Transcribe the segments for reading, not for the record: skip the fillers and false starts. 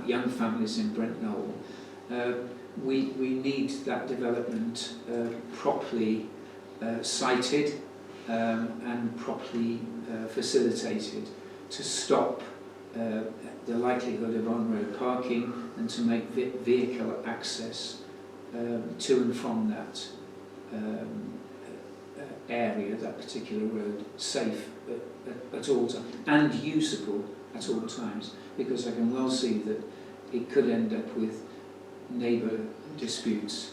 young families in Brent Knoll. We need that development properly sited and properly facilitated to stop the likelihood of on-road parking and to make vehicle access to and from that area, that particular road, safe at all times and usable at all times, because I can well see that it could end up with neighbour disputes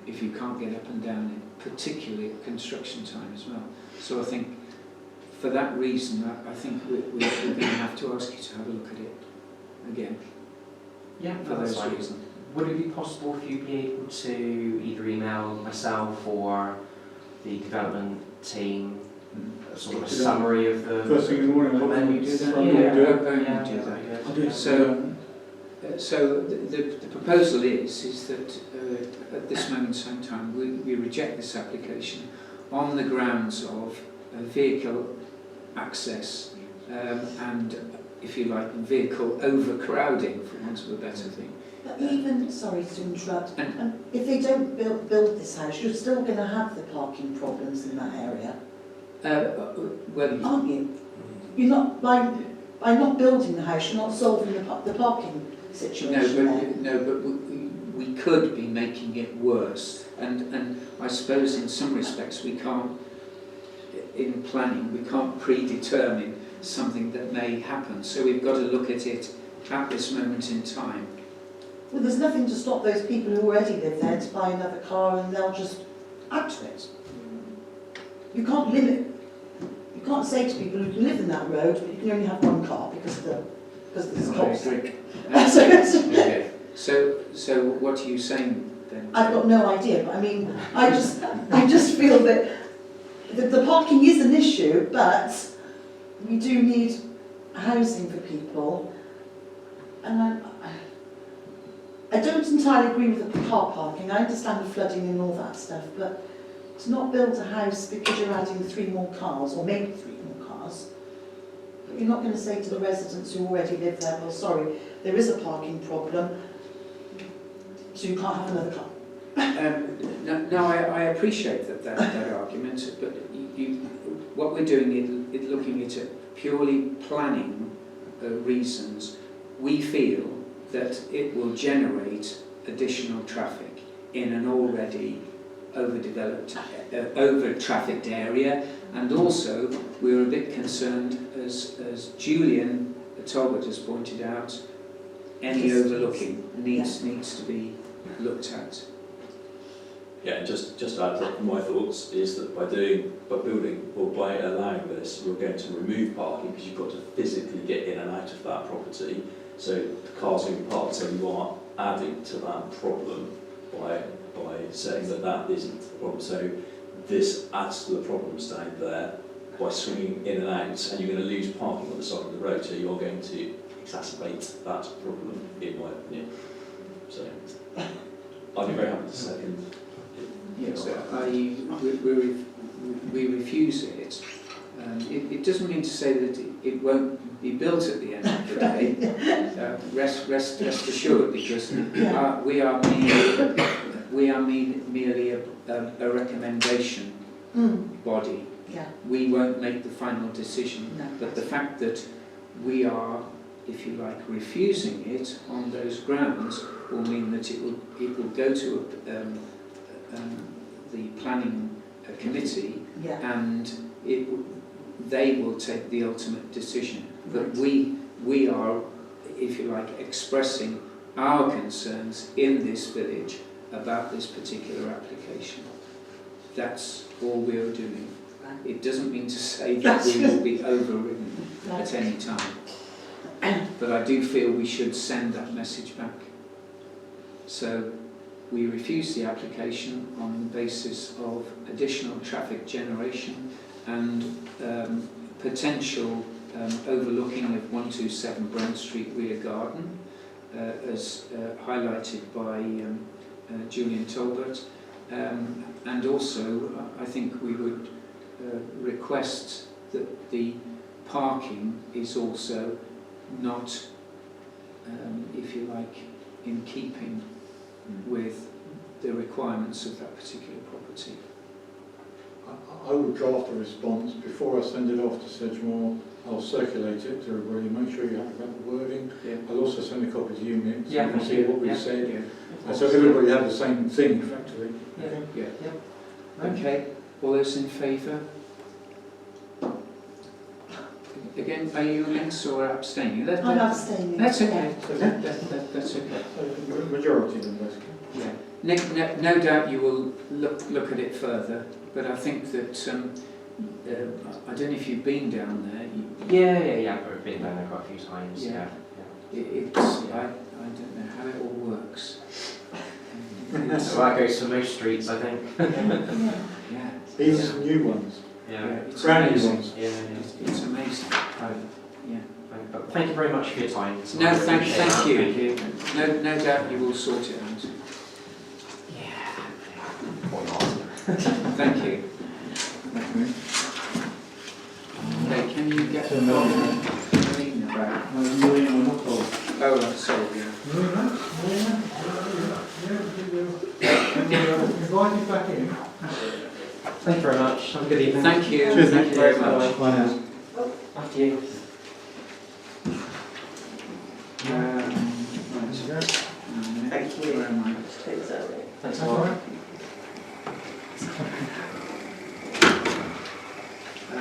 if you can't get up and down it, particularly at construction time as well. So I think for that reason, I think we're going to have to ask you to have a look at it again. Yeah, for those reasons. Would it be possible for you to be able to either email myself or the development team sort of a summary of the... First thing in the morning, when you do that? Yeah, do that. I'll do it. So the proposal is that at this moment in time we reject this application on the grounds of vehicle access and, if you like, vehicle overcrowding, for want of a better thing. But even, sorry to interrupt, if they don't build this house, you're still going to have the parking problems in that area, Well, aren't you? You're not, by not building the house, you're not solving the parking situation. No, but we could be making it worse, and I suppose in some respects we can't, in planning, we can't predetermine something that may happen. So we've got to look at it at this moment in time. Well, there's nothing to stop those people who already live there to buy another car and they'll just add to it. You can't limit. You can't say to people who can live in that road, but you can only have one car because of this cost. Okay. So what are you saying then? I've got no idea, but I mean, I just feel that the parking is an issue, but we do need housing for people, and I don't entirely agree with the car parking. I understand the flooding and all that stuff, but to not build a house because you're adding 3 more cars, or maybe 3 more cars, but you're not going to say to the residents who already live there, well, sorry, there is a parking problem, so you can't have another car. No, I appreciate that argument, but what we're doing is looking at it purely planning reasons. We feel that it will generate additional traffic in an already overdeveloped, over-trafficked area, and also we're a bit concerned, as Julian Talbot has pointed out, any overlooking needs to be looked at. Yeah, just to add to my thoughts is that by building or by allowing this, we're going to remove parking because you've got to physically get in and out of that property. So the cars will be parked, so you are adding to that problem by saying that isn't the problem. So this adds to the problems down there by swinging in and out, and you're going to lose parking on the side of the road, so you're going to exacerbate that problem, in my opinion. So I'd be very happy to second. Yes, we refuse it. It doesn't mean to say that it won't be built at the end of the day. Rest assured, because we are merely a recommendation body. Yeah. We won't make the final decision, No. but the fact that we are, if you like, refusing it on those grounds will mean that it will go to the planning committee, and they will take the ultimate decision. But we are, if you like, expressing our concerns in this village about this particular application. That's all we're doing. It doesn't mean to say that we will be overridden at any time. But I do feel we should send that message back. So we refuse the application on the basis of additional traffic generation and potential overlooking of 127 Brent Street rear garden, as highlighted by Julian Talbot. And also, I think we would request that the parking is also not if you like, in keeping with the requirements of that particular property. I would draft a response before I send it off to Sedgemoor. I'll circulate it to everybody, make sure you have the wording. Yeah. I'll also send a copy to you, Nick, so Yeah, you can thank see you. what we've Yeah. said. Yeah. So everybody had the same thing, effectively. Yeah. Okay. Yeah. Yeah. Okay. All those in favour? Again, are you against or abstaining? I'm abstaining. That's okay. That's okay. So, majority of them, basically. Yeah. No doubt you will look at it further, but I think that I don't know if you've been down there. Yeah. I've been down there quite a few times. Yeah. Yeah. It's I don't know how it all works. So that goes for most streets, I think. Yeah. Even some new ones. Yeah. It's Brand new amazing. ones. Yeah. It's amazing. Yeah. But thank you very much for your time. So No, I thank appreciate that. you. Thank you. No doubt you will sort it out. Yeah. Or not. Thank you. Okay, can you get So, from no. Marina back? Oh, right, sorry. Invite you back in. Thank you very much. Have a good evening. Thank you. Cheers, Thank you very much. Bye now. After you. Right. Thank you. Where am I? Thanks, Ellie. Thanks That's a all lot. right. I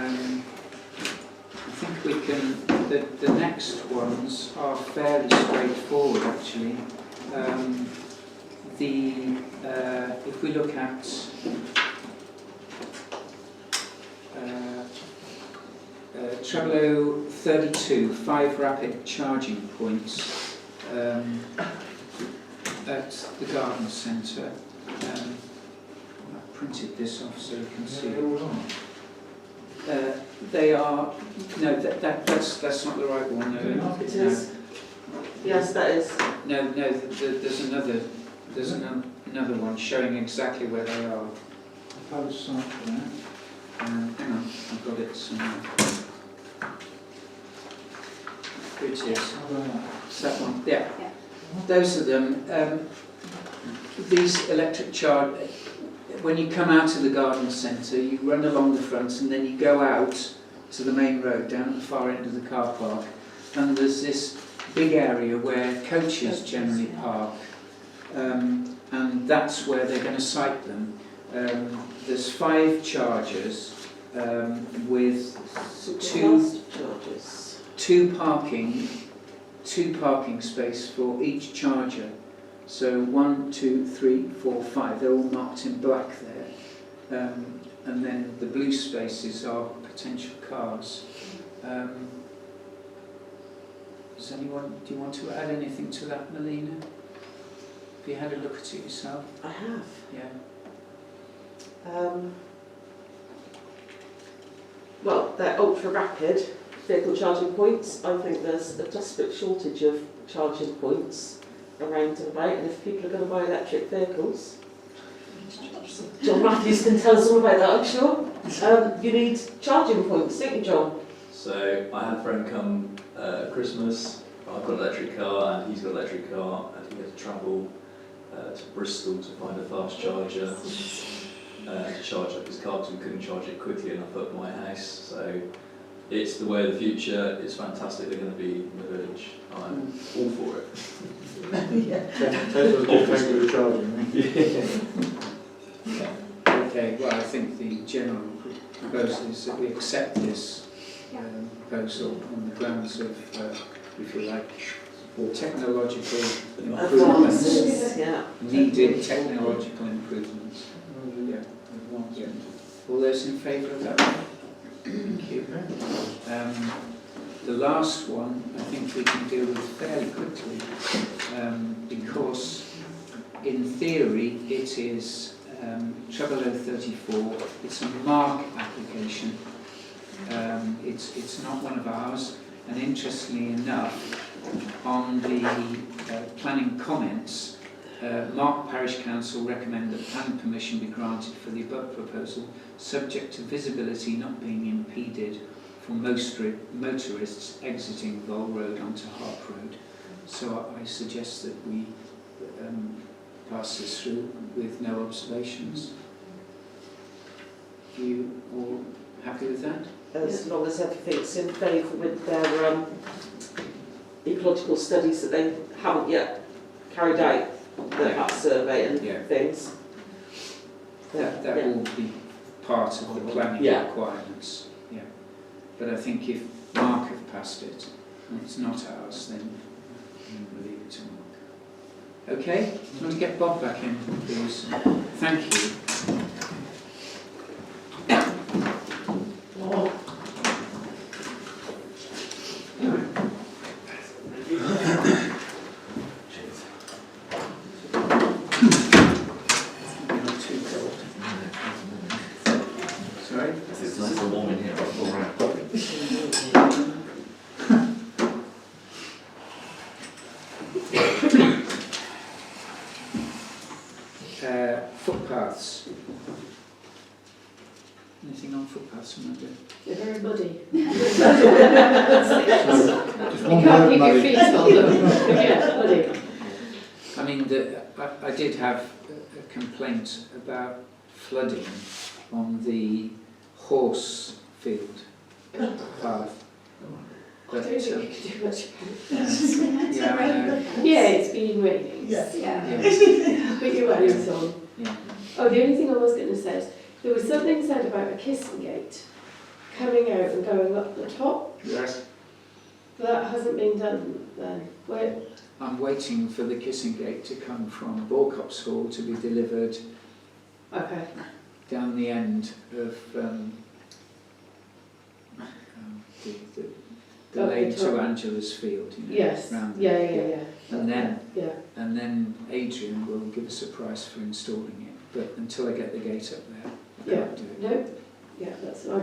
think we can. The next ones are fairly straightforward, actually. If we look at Treble 32, 5 rapid charging points at the garden centre. I printed this off so you can see it. They are no. That's not the right one. No, It is. Yes, that is. no. There's another. There's another one showing exactly where they are. Post site for that. Hang on, I've got it somewhere. Here it is. It's that one. Yeah. Those are them. These electric charge. When you come out of the garden centre, you run along the front and then you go out to the main road down at the far end of the car park, and there's this big area where coaches generally park, and that's where they're going to site them. There's 5 chargers with two parking space for each charger. So 1, 2, 3, 4, 5. They're all marked in black there, and then the blue spaces are potential cars. Does anyone? Do you want to add anything to that, Melina? Have you had a look at it yourself? I have. Yeah. Well, they're ultra rapid vehicle charging points. I think there's a desperate shortage of charging points around and about, and if people are going to buy electric vehicles, John Matthews can tell us all about that, I'm sure. You need charging points, don't you, John? So I had a friend come Christmas. I've got an electric car and he's got an electric car, and he had to travel to Bristol to find a fast charger to charge up his car because we couldn't charge it quickly enough at my house. So it's the way of the future. It's fantastic. They're going to be in the village. I'm all for it. Tesla's just taking the charging. Okay. Well, I think the general proposal is that we accept this proposal on the grounds of, if you like, technological improvements, Advances, yeah. needed technological improvements. Yeah. All those in favour of that? Thank you. The last one I think we can deal with fairly quickly, because in theory it is Treble 34. It's a mark application. It's not one of ours, and interestingly enough, on the planning comments, Mark Parish Council recommend that planning permission be granted for the above proposal, subject to visibility not being impeded for most motorists exiting Vole Road onto Hart Road. So I suggest that we pass this through with no observations. Are you all happy with that? As long as everything's in favour with their ecological studies that they haven't yet carried out, the Yeah. HAP survey and Yeah. things. That Yeah. will be part of the planning Yeah. requirements. Yeah. But I think if Mark have passed it and it's not ours, then we'll leave it to Mark. Okay? Do you want to get Bob back in, please? Thank you. You're not too cold. Sorry? It's nice and warm in here, I'll go around. Footpaths. Anything on footpaths, Amanda? They're very muddy. Just You one can't word, keep your Maddie. feet on them. Yeah, muddy. I mean, I did have a complaint about flooding on the horse field path. I don't think you can do much about it. Yeah, I know. Yeah, it's been raining. Yeah. Yeah. Put your worries on. Yeah. Oh, the only thing I was going to say is there was something said about a kissing gate coming out and going up the top. Yes. That hasn't been done then. Where? I'm waiting for the kissing gate to come from Borcops Hall to be delivered Okay. down the end of the Up lane the to top. Angela's field. You know, Yes. round Yeah, there. yeah, yeah. And Yeah. then Adrian will give us a price for installing it. But until I get the gate up there, I Yeah. can't do it. No. Yeah, that's. I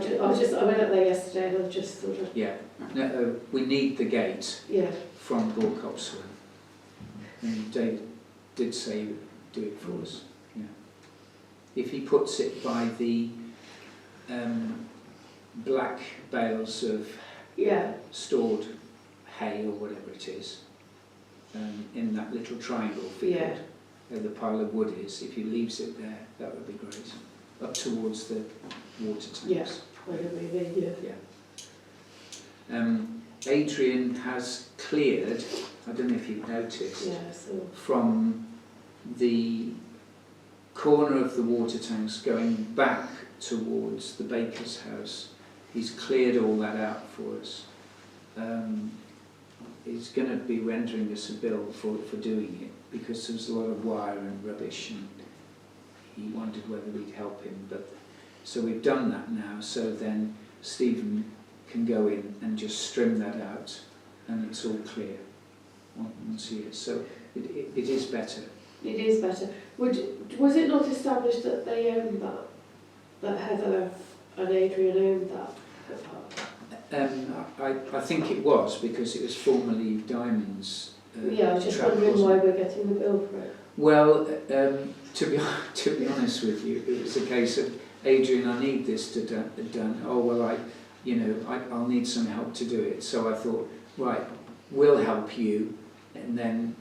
went up there yesterday and I just thought of. Yeah. No, we need the gate Yeah. from Borcops Hall. And Dave did say he would do it for us. Yeah. If he puts it by the black bales of Yeah. stored hay or whatever it is, in that little triangle field Yeah. where the pile of wood is, if he leaves it there, that would be great. Up towards the water tanks. Yeah. Whatever maybe. Yeah. Adrian has cleared, I don't know if you've noticed, Yeah. So. from the corner of the water tanks going back towards the baker's house. He's cleared all that out for us. He's going to be rendering us a bill for doing it because there was a lot of wire and rubbish, and he wondered whether we'd help him. But so we've done that now, so then Stephen can go in and just trim that out and it's all clear once he is. So it is better. It is better. Was it not established that they owned that? That Heather and Adrian owned that footpath? I think it was because it was formerly Diamond's Yeah, I was just track, wondering wasn't why it? we're getting the bill for it. Well, to be honest with you, it was a case of, Adrian, I need this done. Oh well, I'll need some help to do it. So I thought, right, we'll help you, and then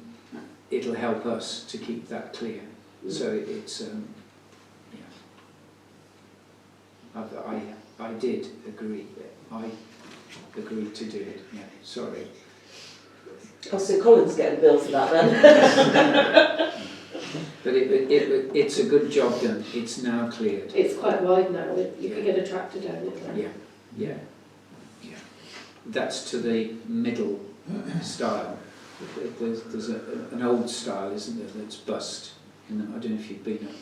it'll help us to keep that clear. So it's I did agree. I agreed to do it. Yeah, sorry. Oh, so Colin's getting billed for that then? But it's a good job done. It's now cleared. It's quite wide now. You can Yeah. get a tractor down it then. Yeah. That's to the middle style. There's an old style, isn't there, that's bust. I don't know if you've been up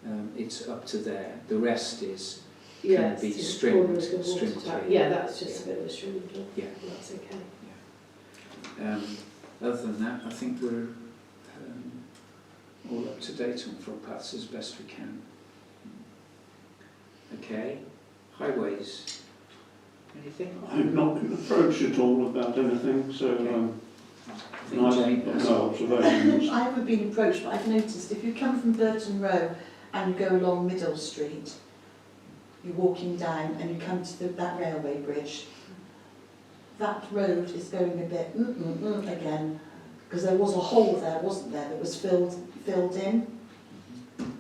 there. It's up to there. The rest is Yes, be to the strimmed- corner of the water strimmed tap. clear. Yeah, that's just a bit of a trim job. Yeah. That's okay. Other than that, I think we're all up to date on footpaths as best we can. Okay, highways. Anything? I've not been approached at all about anything, so I think Jane has. no observations. I haven't been approached, but I've noticed if you come from Burton Row and you go along Middle Street, you're walking down and you come to that railway bridge, that road is going a bit again. because there was a hole there, wasn't there, that was filled in.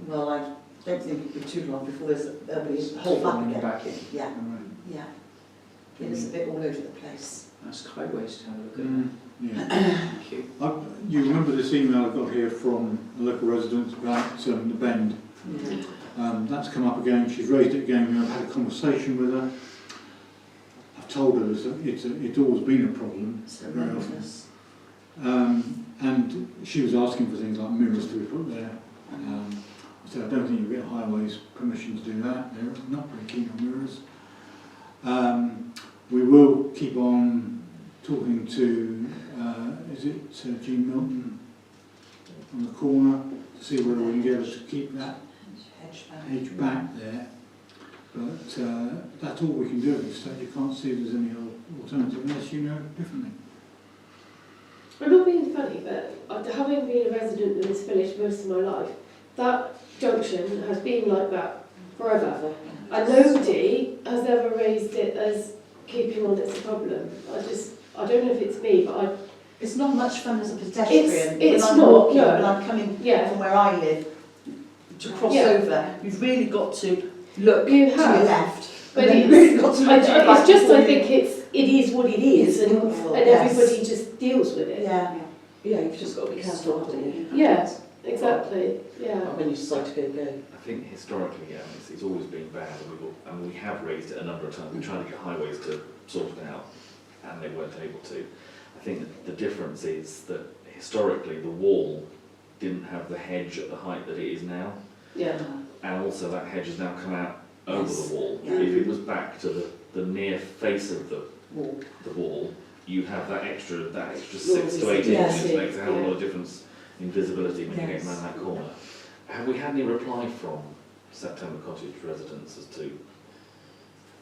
Well, I don't think it'll be too long before there'll be a hole back again. Back in. Yeah, Alright. yeah. It is a bit all over the place. Ask highways to have a look at Yeah. that. Thank you. You remember this email I got here from a local resident about the bend? That's come up again. She's raised it again. I've had a conversation with her. I've told her it's always been a problem. It's horrendous. And she was asking for things like mirrors to be put there. I said, I don't think you get highways permission to do that. They're not very keen on mirrors. We will keep on talking to, is it Jean Milton on the corner, to see whether we can get us to keep that hedge back there. But that's all we can do at this stage. You can't see if there's any other alternative unless you know differently. I'm not being funny, but having been a resident in this village most of my life, that junction has been like that forever. And nobody has ever raised it as keeping on it's a problem. I don't know if it's me, but It's not much fun as a pedestrian. It's when I'm not, walking, no. when I'm coming Yeah. from where I live to cross Yeah. over. You've really got to look You to your have. left. But and then it's, you've really got to look to your right it's just, before I you- think it is what it is, It's and awful, everybody yes. just deals with it. Yeah. Yeah, you've just got to be careful, haven't you? Yeah, exactly. Yeah. When you decide to go. I think historically, yeah, it's always been bad, and we have raised it a number of times. We're trying to get highways to sort it out, and they weren't able to. I think that the difference is that historically the wall didn't have the hedge at the height that it is now, Yeah. and also that hedge has now come out over Yes. the wall. Yeah. If it was back to the near face of the wall, you'd have that extra 6 to 8 Yes. inches. It makes a hell of a Yeah. lot of difference in visibility when you get Yes. around that corner. Have we had any reply from September Cottage residents as to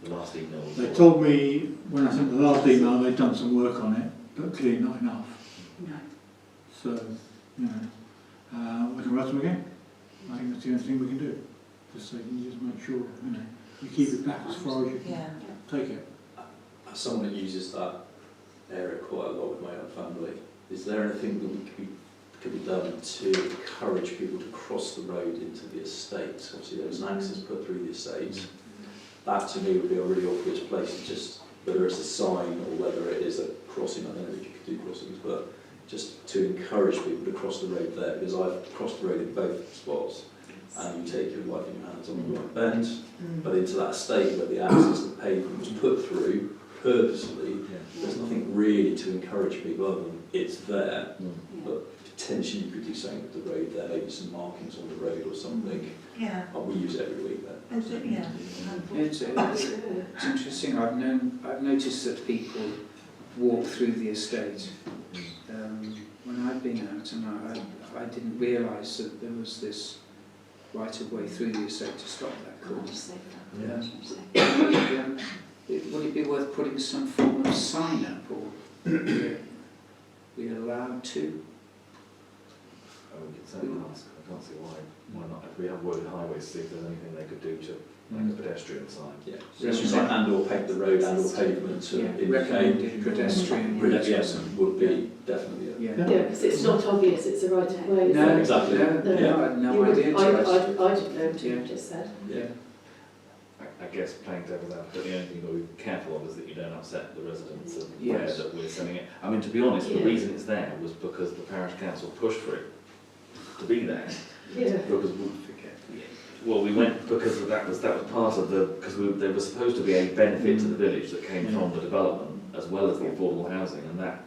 the last email? They told me when I sent the last email they'd done some work on it, but clearly not enough. No. So, you know, we can write them again. I think that's the only thing we can do. Just so you can just make sure, you know, you keep it back as far as you can Yeah. take it. As someone that uses that area quite a lot with my own family, is there anything that could be done to encourage people to cross the road into the estate? Obviously there was an access put through the estate. That to me would be a really obvious place to just, whether it's a sign or whether it is a crossing, I don't know if you could do crossings, but just to encourage people to cross the road there, because I've crossed the road in both spots, and you take your life in your hands on the right bend, but into that estate where the access to the pavement was put through purposely, there's nothing really to encourage people other than it's there, but potentially you could do something with the road there, maybe some markings on the road or something. Yeah. We use it every week there. Is it? Yeah. It's interesting. I've noticed that people walk through the estate. When I've been out, and I didn't realise that there was this right of way through the estate to stop that course. Would it be worth putting some form of sign up, or we allowed to? We could certainly ask. I can't see why not. If we have worded highways, see if there's anything they could do to make a pedestrian sign. Yeah, pedestrian sign and or paint the road and or pavement to indicate recommended pedestrian routes. yes, would be definitely a Yeah. Yeah, because it's not obvious it's a right of way. is No, it? exactly. No, No. no, I had no You would- idea. I until I- didn't know until Yeah. you just said. yeah. I guess playing devil's advocate, the only thing you've got to be careful of is that you don't upset the residents of Yes. where that we're sending it. I mean, to be honest, the Yeah. reason it's there was because the parish council pushed for it to be there. Yeah. Because we went because that was part of because there was supposed to be a benefit to the village that came from the development as well as the affordable housing, and that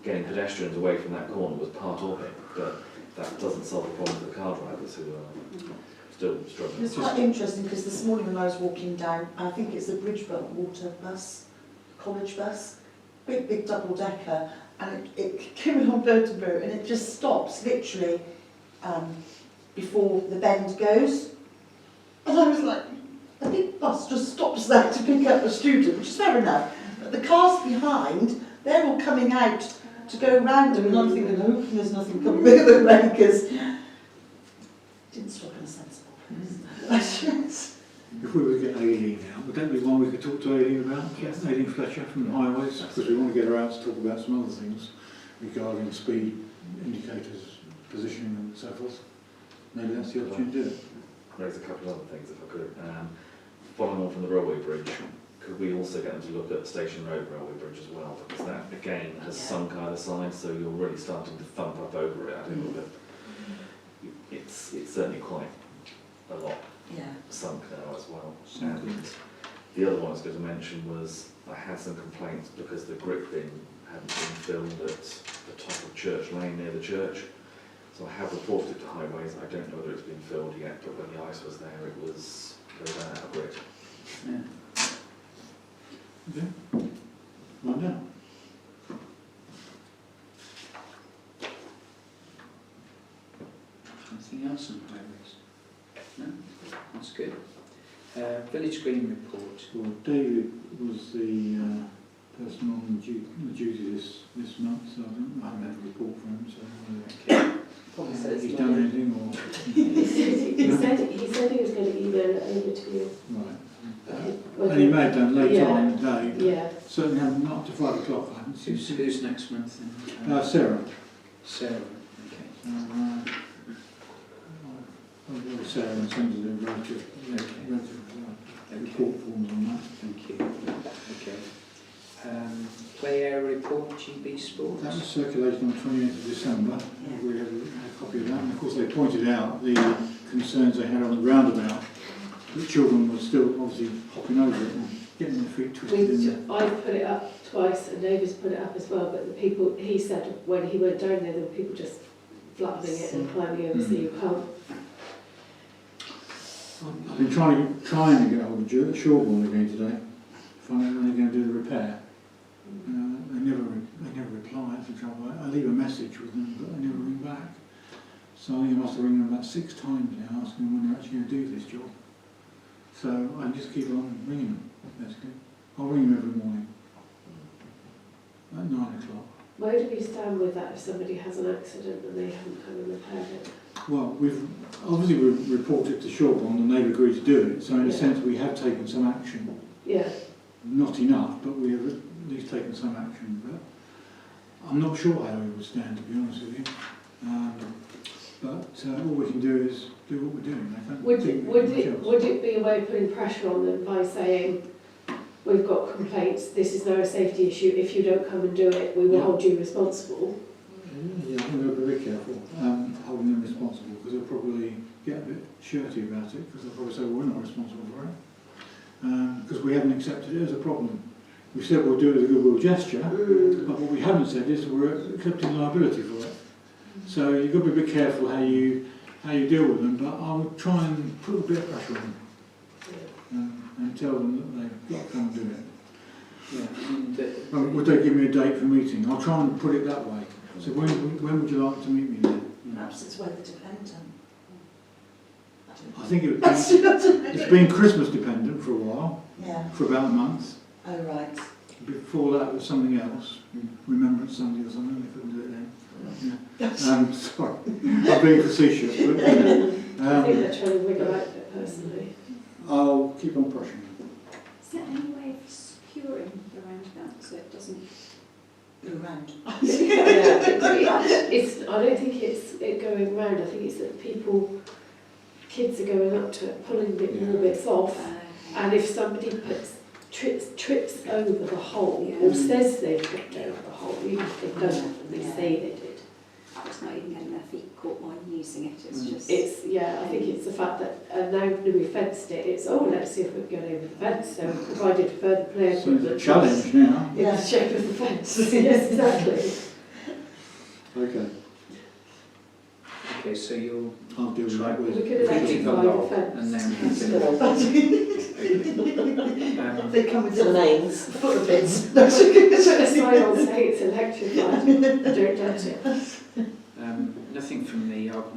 getting pedestrians away from that corner was part of it. But that doesn't solve the problem for the car drivers who are still struggling. It's quite interesting because this morning when I was walking down, I think it's a Bridgebelt water bus, college bus, big double decker, and it came along Burtonbury and it just stops literally before the bend goes. And I was like, a big bus just stops there to pick up a student, which is fair enough. But the cars behind, they're all coming out to go around them, and I'm thinking, hopefully there's nothing coming with them then, because it didn't stop in a sensible place. If we were to get Aileen out, would that be one we could talk to Aileen about? Yes. Aileen Fletcher from Highways, because we want to get her out to talk about some other things. regarding speed indicators, positioning and so forth. Maybe that's the opportunity to do it. Raise a couple of other things if I could. Following on from the railway bridge, could we also get them to look at Station Road railway bridge as well? Because that again has sunk either side, so you're really starting to thump up over it a little bit. It's certainly quite a lot sunk now as well. And the other one I was going to mention was I had some complaints because the grip bin hadn't been filled at the top of Church Lane near the church. So I have reported it to Highways. I don't know whether it's been filled yet, but when the ice was there, it was out of grip. Yeah. Okay. Right now. Anything else on highways? No? That's good. Village Green report. Well, David was the person on duty this month, so I haven't had a report from him, so Probably says he's done anything or... He said he was going to email it over to you. Right. And he may have done later on in the day, but Yeah. certainly haven't, not to 5 o'clock, I haven't seen. Who's next month then? Sarah. Sarah. Okay. I'll go with Sarah and send her the relative report forms on that. Thank you. Okay. Play area report, GB Sports. That was circulated on the 28th of December. We had a copy of that, and of course they pointed out the concerns they had on the roundabout. The children were still obviously hopping over it and getting their feet twisted in there. I've put it up twice and David's put it up as well, but the people, he said when he went down there were people just flattening it and climbing over so you can't. I've been trying to get hold of Shawborn again today, find out when they're going to do the repair. They never reply, that's the trouble. I leave a message with them, but they never ring back. So I must have ringed them about 6 times now, asking them when they're actually going to do this job. So I just keep on ringing them, basically. I'll ring them every morning at 9 o'clock. Where do we stand with that if somebody has an accident and they haven't come and repaired it? Well, we've reported to Shawborn and they've agreed to do it, so in a sense we have taken some action. Yeah. Not enough, but we have at least taken some action. But I'm not sure how we would stand, to be honest with you. But all we can do is do what we're doing. Would it be a way of putting pressure on them by saying, we've got complaints, this is now a safety issue, if you don't come and do it, we will hold you responsible? Yeah, I think we'll be very careful holding them responsible, because they'll probably get a bit shirty about it, because they'll probably say, well, we're not responsible for it. Because we haven't accepted it as a problem. We said we'll do it as a goodwill gesture, but what we haven't said is we're accepting liability for it. So you've got to be a bit careful how you deal with them, but I would try and put a bit of pressure on them and tell them that they've got to come and do it. Yeah, would they give me a date for meeting? I'll try and put it that way. So when would you like to meet me then? Perhaps it's weather dependent. I think it would be, it's been Christmas dependent for a while, for about a month. Oh, right. Before that was something else, Remembrance Sunday or something, they couldn't do it then. Yeah. Sorry, I'm being facetious, but I think they're trying to wiggle out it personally. I'll keep on pushing. Is there any way of securing the roundabout so it doesn't Go round. It's, I don't think it's it going round, I think it's that kids are going up to it, pulling more bits off, and if somebody trips over the hole or says they've tripped over the hole, even if they don't and they say they did. It's not even getting their feet caught while using it, it's just... It's, I think it's the fact that now we fenced it, it's, let's see if we can get over the fence, so we provided further play So equipment. it's a challenge now. In the shape of the fence, yes, exactly. Okay. Okay, so you'll I'll deal with that with We could electrify the fence. and then They come with To the the names. foot of bits. Put a sign on saying it's electrified, don't touch it. nothing from me. I'll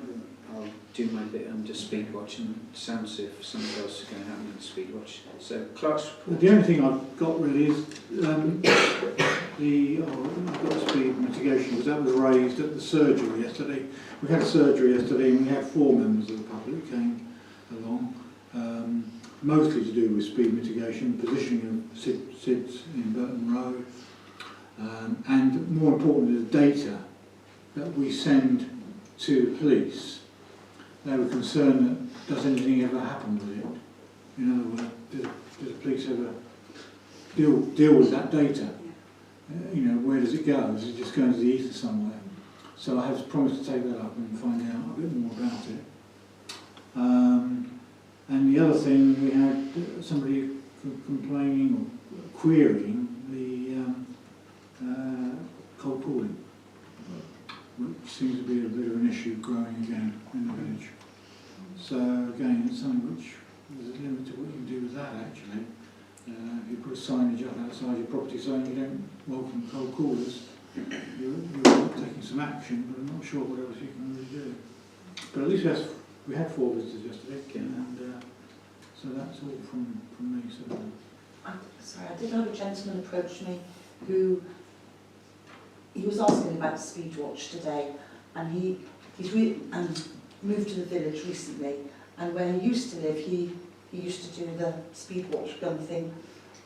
do my bit under Speedwatch, and it sounds as if something else is going to happen with Speedwatch. So Clark's report. The only thing I've got really is I've got speed mitigation, because that was raised at the surgery yesterday. We had a surgery yesterday and we had 4 members of the public came along, mostly to do with speed mitigation, positioning of SIDS in Burton Road, And more importantly, the data that we send to the police. They were concerned that does anything ever happen with it? In other words, do the police ever deal with that data? Where does it go? Does it just go into the ether somewhere? So I have promised to take that up and find out a bit more about it. And the other thing, we had somebody complaining or querying the cold calling, which seems to be a bit of an issue growing again in the village. So again, it's something which there's a limit to what you can do with that actually. If you put a signage up outside your property saying you don't welcome cold callers, you're taking some action, but I'm not sure what else you can really do. But at least we had 4 visitors yesterday, and so that's all from me. So. Sorry, I did have a gentleman approach me who he was asking about the speed watch today, and he's moved to the village recently, and where he used to live, he used to do the speed watch gun thing.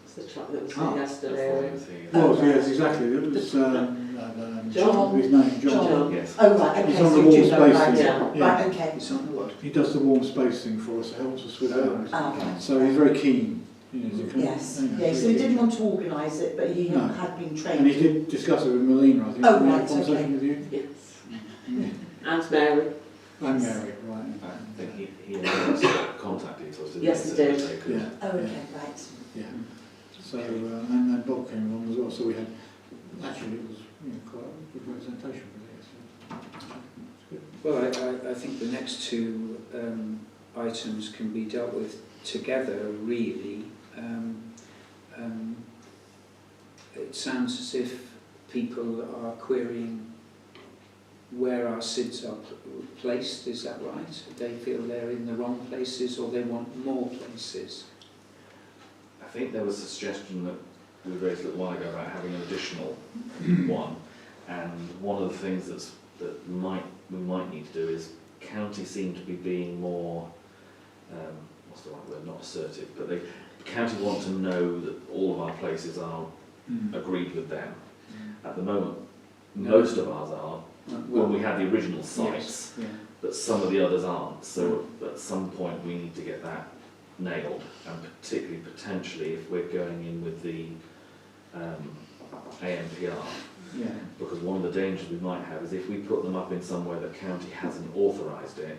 It's the chap that was here yesterday. Yes, exactly. It was John. His name, John. Yes. Oh right, okay. He's on So the you warm do know space about thing. it. Yeah. Right, okay. It's on the what? He does the warm space thing for us. It helps us with that. Right. So he's very keen. To Yes. very Yeah. So he keen. didn't want to organise it, but he No. had been And trained. he did discuss it with Melina, I think. Oh, Did he have right, a conversation okay. with you? Yes. And Mary. And Mary, right. I think he had contact details, didn't Yes, he? he So did. they could- Yeah. Oh, okay, right. Yeah. So, and then Bob came along as well, so we had, actually it was quite a good representation for this. Well, I think the next 2 items can be dealt with together, really. It sounds as if people are querying where our SIDS are placed, is that right? They feel they're in the wrong places, or they want more places? I think there was a suggestion that we raised a little while ago about having an additional one, and one of the things that we might need to do is county seem to be being more, what's the right word, not assertive, but the county want to know that all of our places are agreed with them. At the moment, most of ours are, when we had the original sites, Yes, yeah. but some of the others aren't. So at some point we need to get that nailed, and particularly potentially if we're going in with the AMPR, Yeah. because one of the dangers we might have is if we put them up in somewhere that county hasn't authorised it,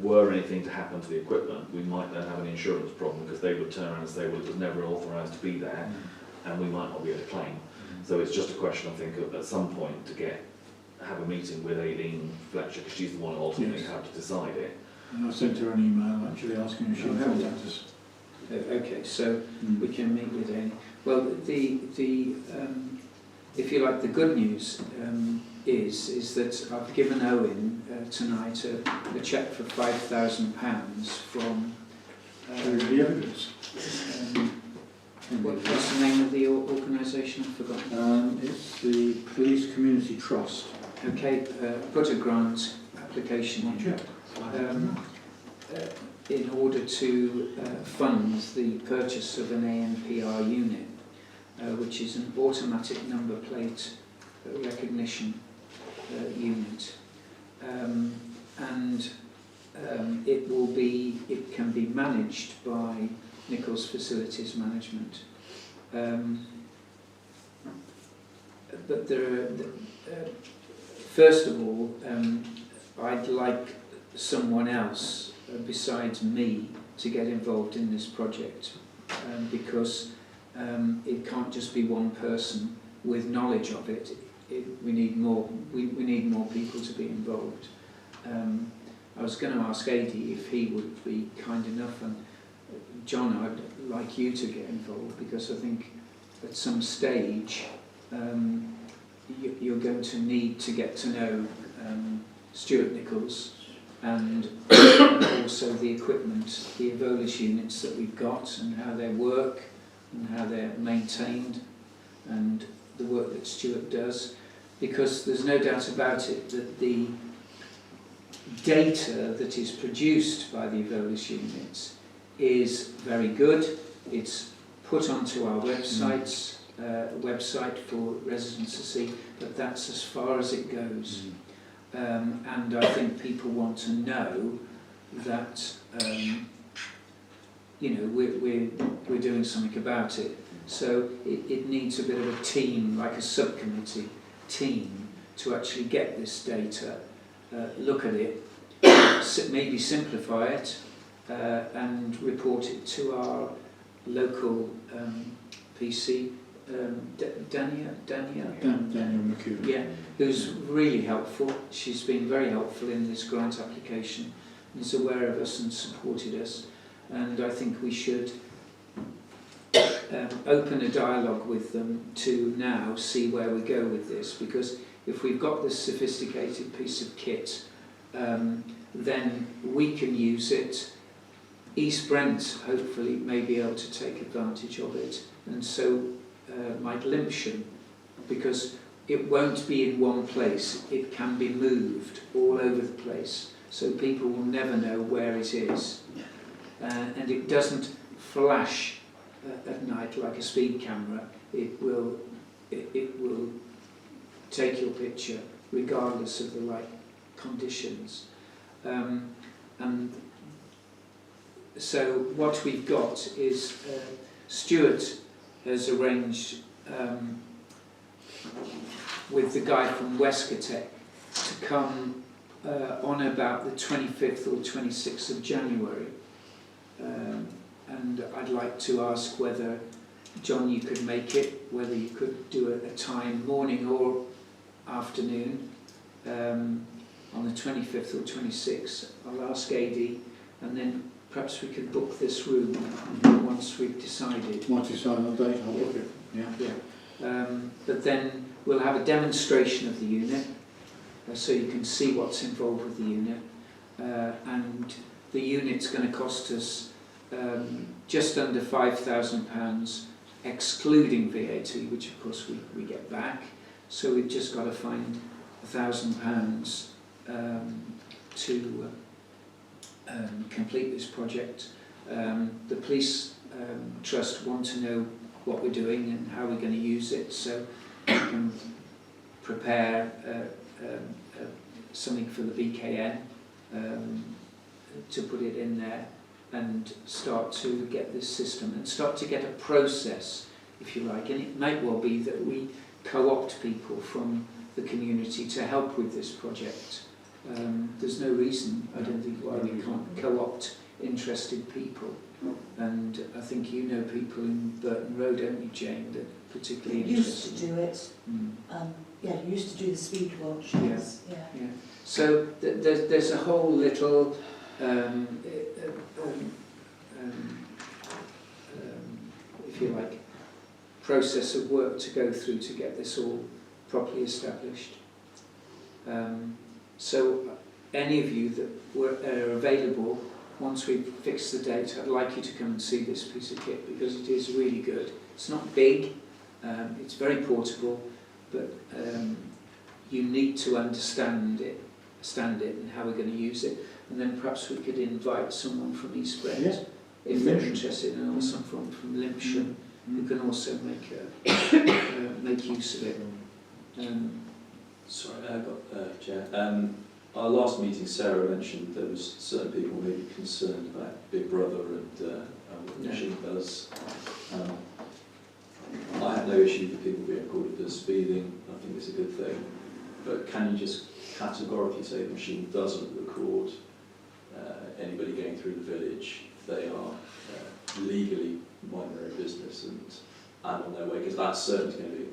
were anything to happen to the equipment, we might then have an insurance problem, because they would turn around and say, well, it was never authorised to be there, and we might not be able to claim. So it's just a question, I think, of at some point to have a meeting with Aileen Fletcher, because she's the one who ultimately Yes. had to decide it. And I sent her an email actually asking if she would contact us. Okay, so we can meet with Amy. Well, if you like, the good news is that I've given Owen tonight a cheque for £5,000 from. The evidence. What's the name of the organisation? I've forgotten. It's the Police Community Trust. Okay, put a grant application in. Check. In order to fund the purchase of an ANPR unit, which is an automatic number plate recognition unit, and it can be managed by Nichols Facilities Management. But there are, first of all, I'd like someone else besides me to get involved in this project, because it can't just be one person with knowledge of it. We need more. We need more people to be involved. I was going to ask Adi if he would be kind enough, and John, I'd like you to get involved, because I think at some stage you're going to need to get to know Stuart Nichols, and also the equipment, the Evolus units that we've got, and how they work and how they're maintained, and the work that Stuart does, because there's no doubt about it that the data that is produced by the Evolus units is very good. It's put onto our websites, website for residents to see, but that's as far as it goes. And I think people want to know that you know, we're doing something about it. So it needs a bit of a team, like a subcommittee team, to actually get this data, look at it, maybe simplify it, and report it to our local PC, Daniel McHugh. yeah, who's really helpful. She's been very helpful in this grant application, and is aware of us and supported us. And I think we should open a dialogue with them to now see where we go with this, because if we've got this sophisticated piece of kit, then we can use it. East Brent hopefully may be able to take advantage of it, and so might Limpsham, because it won't be in one place, it can be moved all over the place, so people will never know where it is. And it doesn't flash at night like a speed camera. It will take your picture regardless of the light conditions. And so what we've got is Stuart has arranged with the guy from Wescatec to come on about the 25th or 26th of January. And I'd like to ask whether, John, you could make it, whether you could do a time, morning or afternoon, on the 25th or 26th. I'll ask AD, and then perhaps we could book this room once we've decided. Once you decide on a date, I'll book it. Yeah. But then we'll have a demonstration of the unit, so you can see what's involved with the unit, and the unit's going to cost us just under £5,000, excluding VAT, which of course we get back. So we've just got to find £1,000 to complete this project. The police trust want to know what we're doing and how we're going to use it, so we can prepare something for the BKN to put it in there and start to get this system and start to get a process, if you like. And it might well be that we co-opt people from the community to help with this project. There's no reason, I don't think, why we can't co-opt interested people. And I think you know people in Burton Road, don't you, Jane, that are particularly interested. Used to do it. Yeah, used to do the speed watch. Yes. Yeah. So there's a whole little if you like, process of work to go through to get this all properly established. So any of you that are available, once we fix the date, I'd like you to come and see this piece of kit, because it is really good. It's not big, it's very portable, but you need to understand it and how we're going to use it. And then perhaps we could invite someone from East Brent, if they're interested, and also from Limpsham, who can also make use of it. Sorry, I got Chair. Our last meeting, Sarah mentioned there was certain people maybe concerned about Big Brother and what the machine does. I have no issue with people being recorded for speeding. I think it's a good thing. But can you just categorically say the machine doesn't record anybody going through the village if they are legally minding their own business and on their way? Because that's certainly going to be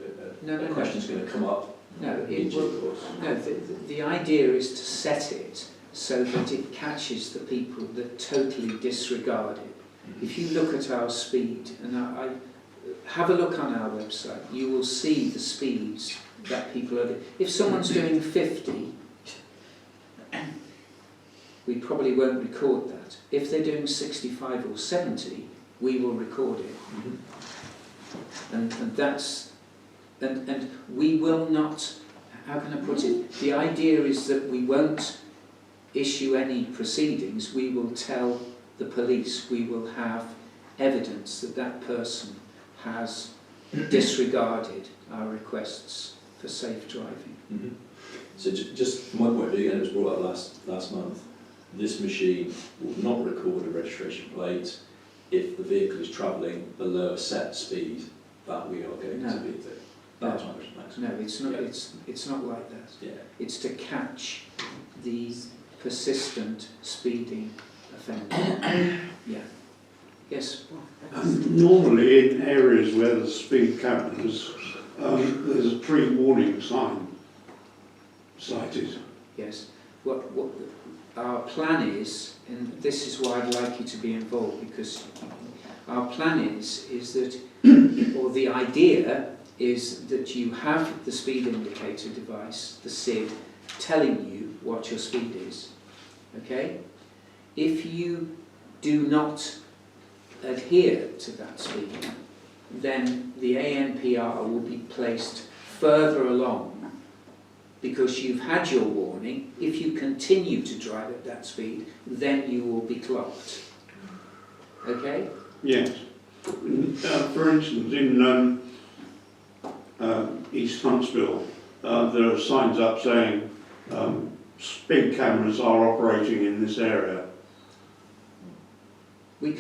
a question that's going to come up. No, the idea is to set it so that it catches the people that totally disregard it. If you look at our speed, and I have a look on our website, you will see the speeds that people are doing. If someone's doing 50, we probably won't record that. If they're doing 65 or 70, we will record it. And that's... And we will not, how can I put it, the idea is that we won't issue any proceedings, we will tell the police, we will have evidence that that person has disregarded our requests for safe driving. Mm-hmm. So just from my point of view, and it was brought up last month, this machine will not record a registration plate if the vehicle is travelling below a set speed that we are going to be doing. That's my maximum. No, it's not. Yeah. It's not like that. Yeah. It's to catch the persistent speeding offender. Yeah. Yes. Normally in areas where there's speed cameras, there's a tree warning sign sighted. Yes. What our plan is, and this is why I'd like you to be involved, because our plan is that, or the idea is that you have the speed indicator device, the SID, telling you what your speed is. Okay? If you do not adhere to that speed, then the ANPR will be placed further along because you've had your warning. If you continue to drive at that speed, then you will be clocked. Okay? Yes. For instance, in East Huntsville, there are signs up saying speed cameras are operating in this area. We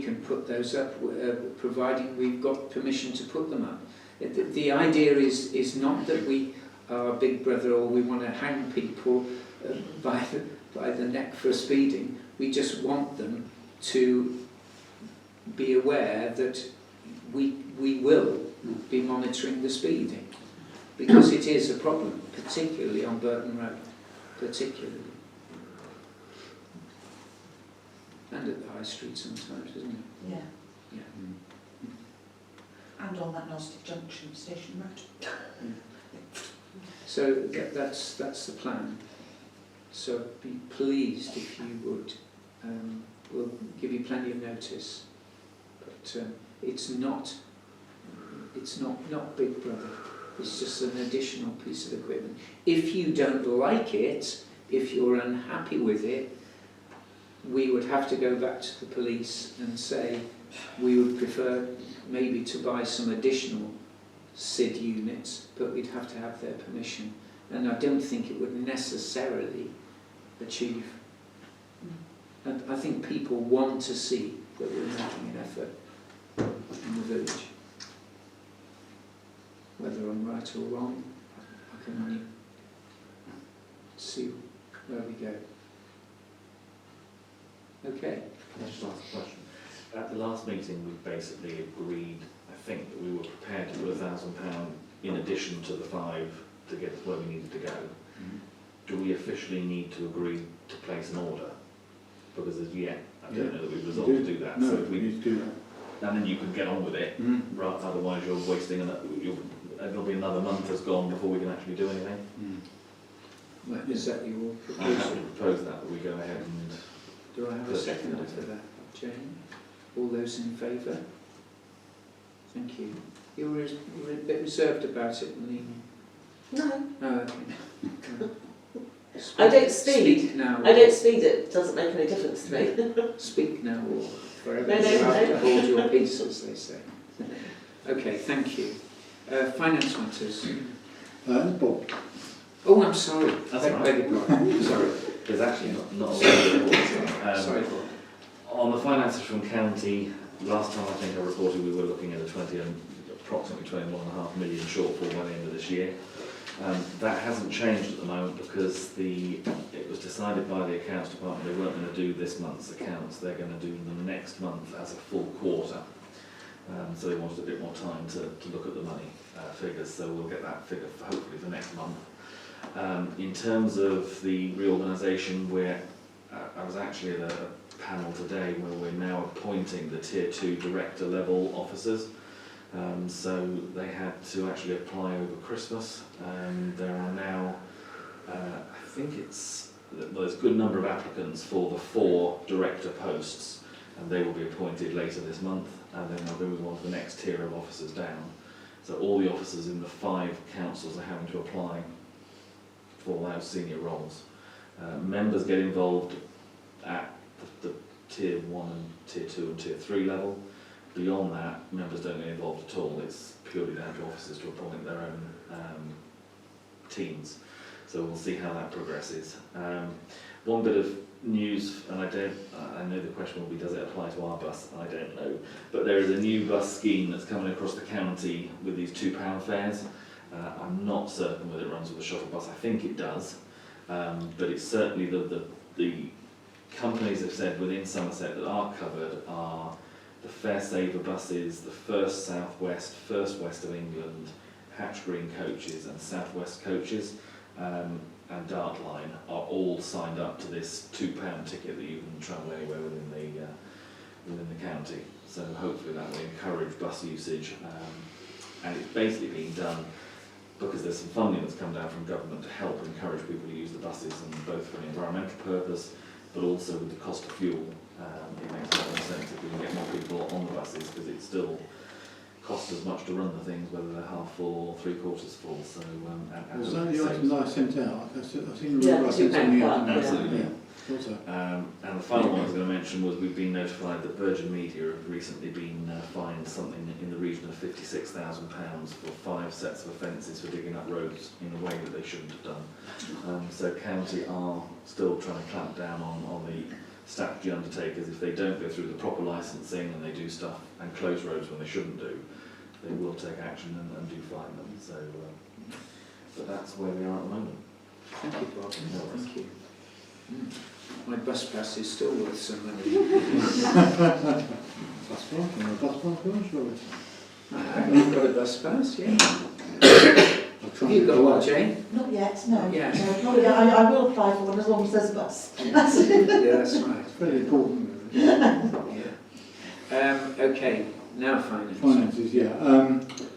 can put those up, providing we've got permission to put them up. The idea is not that we are Big Brother or we want to hang people by the neck for speeding. We just want them to be aware that we will be monitoring the speeding, because it is a problem, particularly on Burton Road, particularly. And at the High Street sometimes, isn't it? Yeah. Yeah. And on that nasty junction station road. So that's the plan. So be pleased if you would. We'll give you plenty of notice, but it's not Big Brother. It's just an additional piece of equipment. If you don't like it, if you're unhappy with it, we would have to go back to the police and say we would prefer maybe to buy some additional SID units, but we'd have to have their permission. And I don't think it would necessarily achieve. And I think people want to see that we're making an effort in the village. Whether I'm right or wrong, I can only see where we go. Okay. Can I just ask a question? At the last meeting, we basically agreed, I think, that we were prepared to put £1,000 in addition to the 5 to get us where we needed to go. Do we officially need to agree to place an order? Because as yet, I don't know that we've resolved to do that. No, So if we we, need to do that. and then you can get on with it. Right, otherwise you're wasting, it'll be another month has gone before we can actually do anything. Well, is that your I have proposal? to propose that we go ahead and Do I have a second for that, Jane? All those in favour? Thank you. You were a bit reserved about it, Melina. No, Oh, okay. I don't speed. Speak now. I don't speed, it doesn't make any difference to me. Speak now or forever. No, You have no. to hold your peace, as they say. Okay, thank you. Finance matters. Bob. Oh, I'm sorry. That's all right. Beg your pardon. Sorry. there's actually not a lot of reports. Sorry, Bob. On the finances from county, last time I think I reported we were looking at approximately 21.5 million shortfall by the end of this year. That hasn't changed at the moment because it was decided by the accounts department they weren't going to do this month's accounts, they're going to do them next month as a full quarter. So they wanted a bit more time to look at the money figures, so we'll get that figure hopefully for next month. In terms of the reorganisation, I was actually at a panel today where we're now appointing the Tier 2 director level officers. So they had to actually apply over Christmas. There are now, I think there's a good number of applicants for the 4 director posts, and they will be appointed later this month, and then they'll move on to the next tier of officers down. So all the officers in the 5 councils are having to apply for those senior roles. Members get involved at the Tier 1 and Tier 2 and Tier 3 level. beyond that, members don't get involved at all. It's purely down to officers to appoint their own teams. So we'll see how that progresses. One bit of news, and I know the question will be, does it apply to our bus? I don't know. But there is a new bus scheme that's coming across the county with these £2 fares. I'm not certain whether it runs with a shuttle bus. I think it does. But it's certainly the companies have said within Somerset that are covered are the Fairsaver buses, the First South West, First West of England, Hatch Green coaches and South West coaches. And Dartline are all signed up to this £2 ticket that you can travel anywhere within the county. So hopefully that will encourage bus usage, and it's basically being done because there's some funding that's come down from government to help encourage people to use the buses, and both for an environmental purpose, but also with the cost of fuel. It makes a lot more sense if we can get more people on the buses, because it still costs as much to run the things, whether they're half full or 3/4 full. So, was that the item that I sent out? I think Yeah, I sent something out. Absolutely. Yeah. Also. And the final one I was going to mention was we've been notified that Virgin Media have recently been fined something in the region of £56,000 for 5 sets of offences for digging up roads in a way that they shouldn't have done. So county are still trying to clamp down on the statutory undertakers. If they don't go through the proper licensing and they do stuff and close roads when they shouldn't do, they will take action and do fine them. So, but that's where we are at the moment. Thank you, Bob. Thank you. My bus pass is still worth some money. Bus parking, or bus parking, surely. I've got a bus pass, yeah. Have You got one, Jane? Not yet, no. Not yet. No, not yet. I will apply for one as long as there's a bus. Yeah, that's right. It's very important. Yeah. Okay, now finance. Finances, yeah.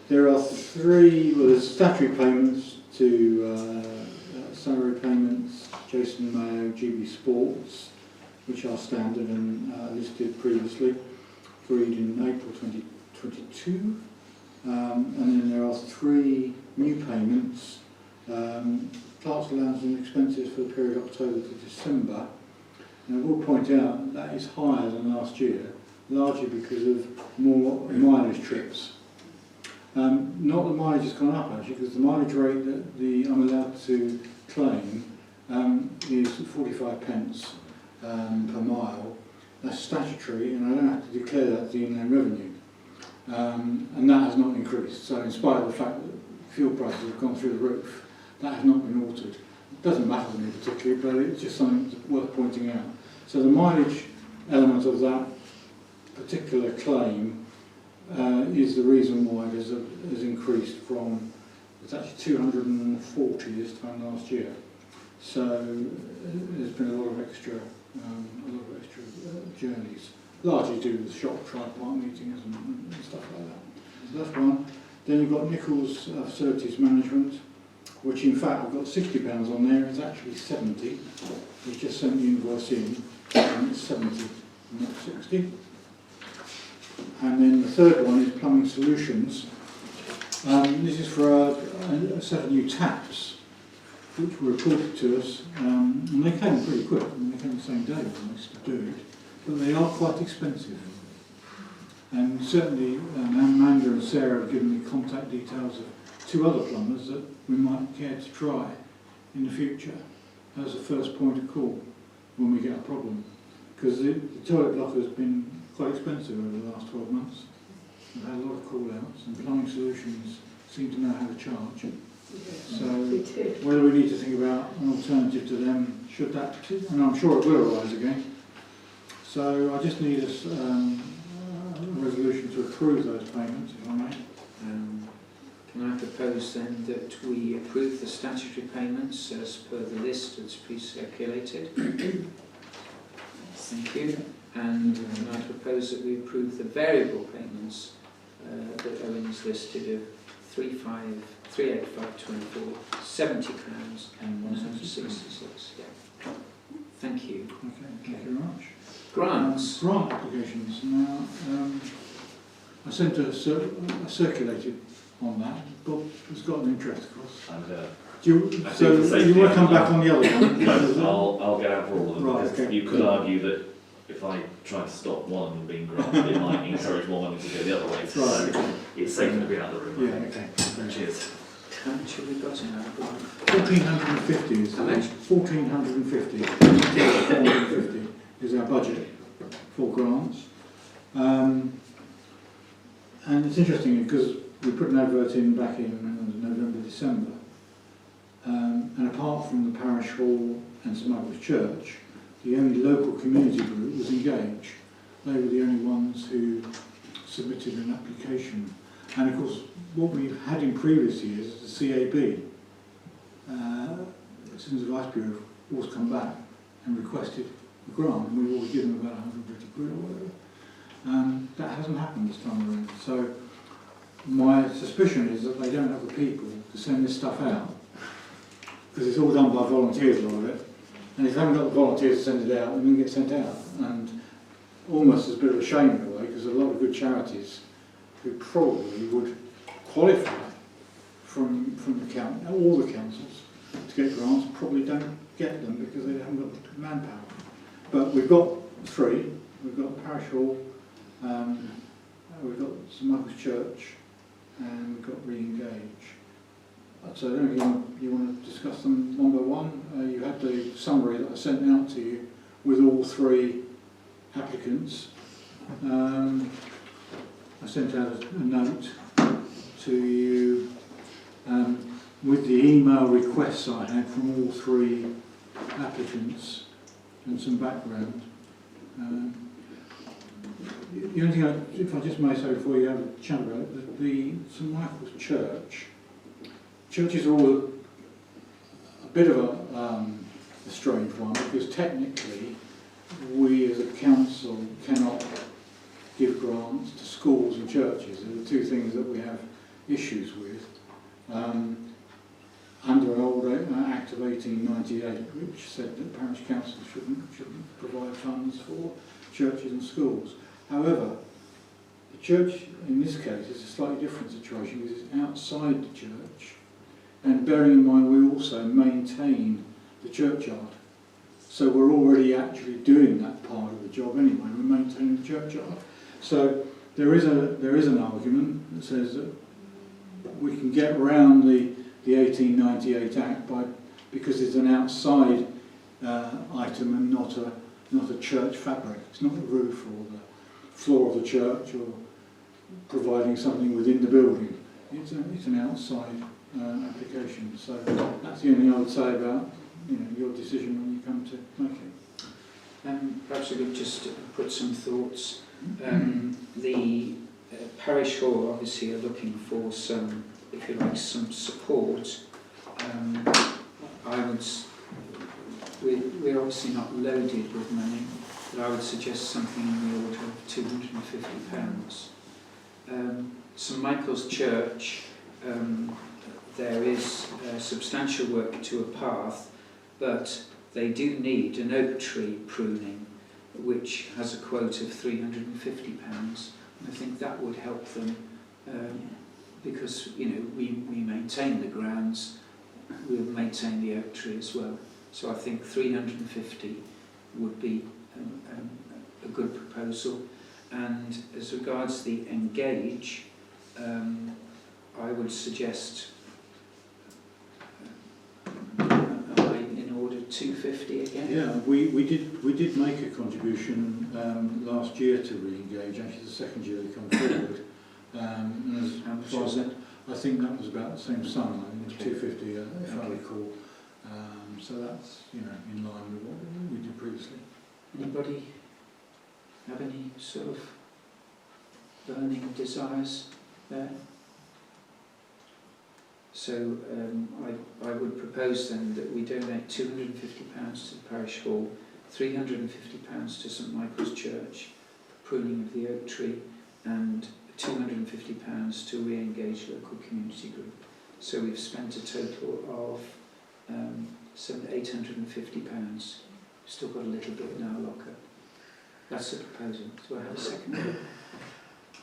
There are there's statutory payments to salary payments, Jason Mayo, GB Sports, which are standard and listed previously, agreed in April 2022. And then there are 3 new payments, clerk's allowance and expenses for the period October to December. And I will point out that is higher than last year, largely because of more mileage trips. Not the mileage has gone up actually, because the mileage rate that I'm allowed to claim is 45 pence per mile. That's statutory, and I don't have to declare that to the inland revenue. And that has not increased. So in spite of the fact that fuel prices have gone through the roof, that has not been altered. It doesn't matter to me particularly, but it's just something that's worth pointing out. So the mileage element of that particular claim is the reason why it has increased from, it's actually 240 this time last year. So there's been a lot of extra journeys, largely due to the shop tri-part meetings and stuff like that. So that's one. Then you've got Nichols Facilities Management, which in fact I've got £60 on there. It's actually 70. We've just sent the invoice in, and it's 70, not 60. And then the third one is Plumbing Solutions. This is for a set of new taps, which were reported to us, and they came pretty quick. I mean, they came the same day almost to do it, but they are quite expensive. And certainly Amanda and Sarah have given me contact details of 2 other plumbers that we might care to try in the future as a first point of call when we get a problem. Because the toilet block has been quite expensive over the last 12 months. We've had a lot of call-outs, and Plumbing Solutions seem to know how to charge. So whether we need to think about an alternative to them, should that, and I'm sure it will arise again. So I just need a resolution to approve those payments, if I may. Can I propose then that we approve the statutory payments as per the list that's pre-circulated? Thank you. And can I propose that we approve the variable payments that Owen's listed of £385.24, £70 and £166. Yeah. Thank you. Okay, thank you very much. Grants. Grant applications. Now, I sent a circulated on that. Bob has got an interest, of course. And Do you, I so think the you want to come safety back on the other one? I'll get out for all of them, Right, because okay. you could argue that if I try to stop one of them being granted, it might encourage more money to go the other way. So it's safer to be out of the room. Yeah, okay. Cheers. How much have we got in our grant? 1,450 is How much? 1,450. 450 is our budget for grants. And it's interesting because we put an advert in back in November, December. And apart from the parish hall and St Michael's Church, the only local community group was Engage. They were the only ones who submitted an application. And of course, what we've had in previous years is the CAB, Citizens Advice Bureau, always come back and requested a grant, and we've always given them about 150 quid or whatever. That hasn't happened this time around. So my suspicion is that they don't have the people to send this stuff out, because it's all done by volunteers, a lot of it. And if they haven't got the volunteers to send it out, it doesn't get sent out. And almost as a bit of a shame in a way, because a lot of good charities who probably would qualify from the council, all the councils, to get grants, probably don't get them because they haven't got the manpower. But we've got three. We've got Parish Hall, we've got St Michael's Church, and we've got Re-Engage. So I don't know if you want to discuss them one by one. You had the summary that I sent out to you with all three applicants. I sent out a note to you with the email requests I had from all three applicants and some background. The only thing, if I just may say before you have a chat about it, the St Michael's churches are all a bit of a strange one, because technically we as a council cannot give grants to schools and churches. They're the two things that we have issues with. Under an old Act of 1898, which said that parish councils shouldn't provide funds for churches and schools. However, the church in this case is a slightly different situation because it's outside the church, and bearing in mind we also maintain the churchyard. So we're already actually doing that part of the job anyway, we're maintaining the churchyard. So there is an argument that says that we can get around the 1898 Act because it's an outside item and not a church fabric. It's not the roof or the floor of the church or providing something within the building. It's an outside application. So that's the only thing I would say about your decision when you come to make it. Perhaps I could just put some thoughts. The parish hall obviously are looking for some, if you like, some support. We're obviously not loaded with money, but I would suggest something in the order of £250. St Michael's Church, there is substantial work to a path, but they do need an oak tree pruning, which has a quote of £350. I think that would help them because we maintain the grounds, we'll maintain the oak tree as well. So I think 350 would be a good proposal. And as regards the Engage, I would suggest in order 250 again. Yeah, we did make a contribution last year to Re-Engage. Actually, the second year they come forward. And How much was it? I think that was about the same sum. I think it was Okay. 250, if I Okay. recall. So that's in line with what we did previously. Anybody have any sort of burning desires there? So I would propose then that we donate £250 to the parish hall, £350 to St Michael's Church, pruning of the oak tree, and £250 to Re-Engage Local Community Group. So we've spent a total of £850. Still got a little bit in our locker. That's the proposal. Do I have a second?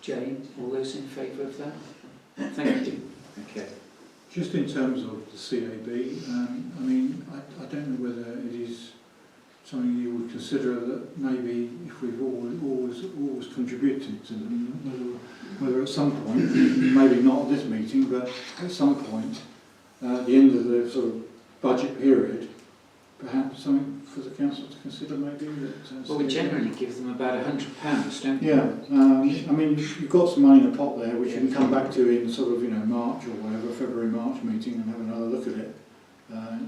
Jane, all those in favour of that? Thank you. Okay. Just in terms of the CAB, I don't know whether it is something you would consider that maybe if we've always contributed to them, whether at some point, maybe not at this meeting, but at some point, at the end of the sort of budget period, perhaps something for the council to consider maybe that... Well, we generally give them about £100, don't we? Yeah, I mean, you've got some money in a pot there, which you can come back to in sort of, March or whatever, February-March meeting and have another look at it,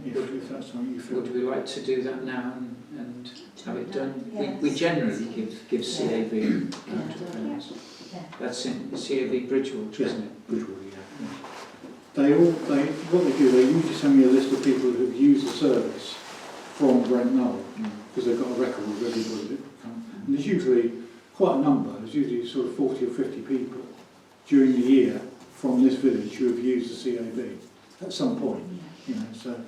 if that's something you feel... Would we like to do that now and have it done? Yes. We generally give CAV £100. Yeah. That's in CAV Bridgewater, isn't it? Bridgewater, yeah. What they do, they usually send me a list of people who have used the service from Brent Knoll, because they've got a record of everybody. And there's usually quite a number, there's usually sort of 40 or 50 people during the year from this village who have used the CAB at some point, so...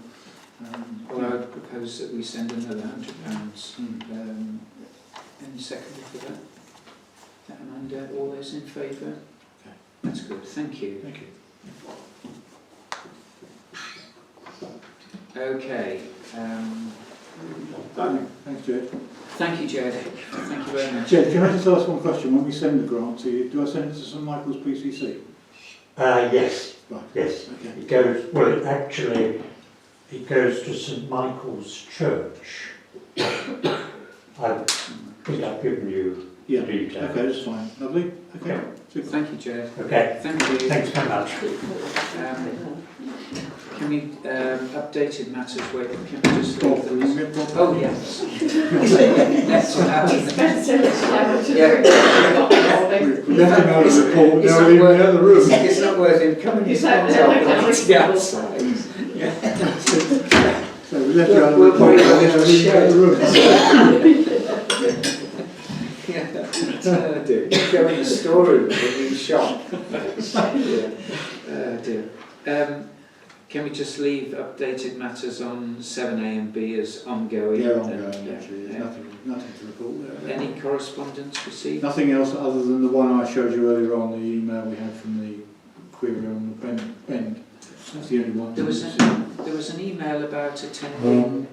Well, I would propose that we send another £100. Any second for that? And all those in favour? Okay. That's good, thank you. Thank you. Okay. Thanks, Jed. Thank you, Jed. Thank you very much. Jed, can I just ask one question? When we send the grant to you, do I send it to St Michael's PCC? Yes. Right. Yes. Okay. It goes, well, it goes to St Michael's Church. I think I've given you Yeah. details. Okay, that's fine. Lovely. Okay. Yeah. Super. Thank you, Jed. Okay. Thank you. Thanks very much. Can we, updated matters, wait, can we just Bob, leave will you them? get Bob? Oh, yes. That's what happened. Spent so much time to Yeah. We let him out of the report, It's now not leaving worth- out of the room. It's not worth him coming, he's Exactly. outside. Yeah. So we left you out of the We'll report, bring now it in the leaving out of the room. Yeah. Oh dear. Go in the storeroom for a new shop. Oh dear. Can we just leave updated matters on 7A and B as ongoing? Yeah, And- ongoing, actually. There's nothing to report there. Any correspondence received? Nothing else other than the one I showed you earlier on, the email we had from the query on the bend. That's the only one. There was an email about attending